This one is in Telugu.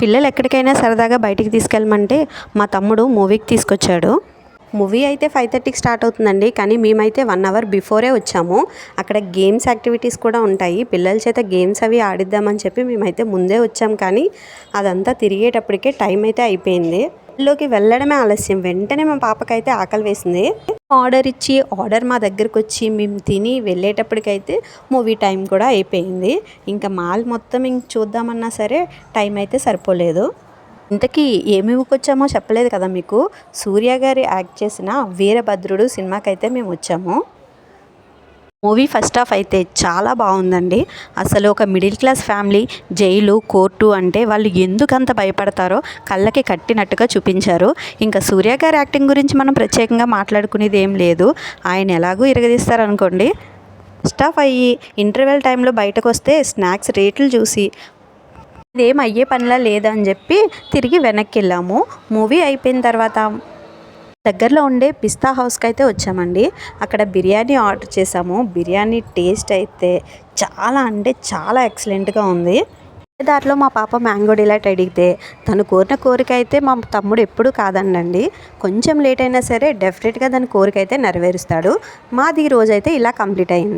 పిల్లలు ఎక్కడికైనా సరదాగా బయటికి తీసుకెళ్ళమంటే మా తమ్ముడు మూవీకి తీసుకొచ్చాడు. మూవీ అయితే 5:30కి స్టార్ట్ అవుతుందండి. కానీ మేమైతే 1 అవర్ బిఫోరే వచ్చాము. అక్కడ గేమ్స్ యాక్టివిటీస్ కూడా ఉంటాయి. పిల్లల చేత గేమ్స్ అవి ఆడిద్దామని చెప్పి మేమైతే ముందే వచ్చాం. కానీ అదంతా తిరిగేటప్పటికే టైం అయితే అయిపోయింది. లోకి వెళ్ళడమే ఆలస్యం. వెంటనే మా పాపకైతే ఆకలి వేసింది. ఆర్డర్ మా దగ్గరకు వచ్చి మేము తిని వెళ్ళేటప్పటికైతే మూవీ టైం కూడా అయిపోయింది. ఇంకా మాల్ మొత్తం చూద్దామన్నా సరే టైం అయితే సరిపోలేదు. ఇంతకీ ఏ మూవీకి వచ్చామో చెప్పలేదు కదా మీకు. సూర్య గారి యాక్ట్ చేసిన వీరభద్రుడు సినిమాకైతే మేము వచ్చాము. మూవీ ఫస్ట్ హాఫ్ అయితే చాలా బాగుందండి. అసలు ఒక middle class family jail court అంటే వాళ్ళు ఎందుకంత భయపడతారో కళ్ళకి కట్టినట్టుగా చూపించారు. ఇంకా సూర్య గారి యాక్టింగ్ గురించి మనం ప్రత్యేకంగా మాట్లాడుకునేది ఏం లేదు. ఆయన ఎలాగూ ఇరగదీస్తారనుకోండి. ఫస్ట్ హాఫ్ అయ్యి ఇంటర్వెల్ టైంలో బయటకు వస్తే స్నాక్స్ రేట్లు చూసి ఇదేం అయ్యే పనిలా లేదా అని చెప్పి తిరిగి వెనక్కి వెళ్ళాము. మూవీ అయిపోయిన తర్వాత దగ్గరలో ఉండే పిస్తా హౌస్కి అయితే వచ్చామండి. అక్కడ బిర్యానీ ఆర్డర్ చేసాము. బిర్యానీ టేస్ట్ అయితే చాలా అంటే చాలా ఎక్సలెంట్గా ఉంది. దాంట్లో మా పాప మ్యాంగో డిలైట్ అడిగితే తను కోరిన కోరిక అయితే మా తమ్ముడు ఎప్పుడూ కాదనండి. కొంచెం లేట్ అయినా సరే డెఫినెట్గా దాని కోరిక అయితే నెరవేరుస్తాడు. మాది ఈ రోజైతే ఇలా కంప్లీట్ అయింది.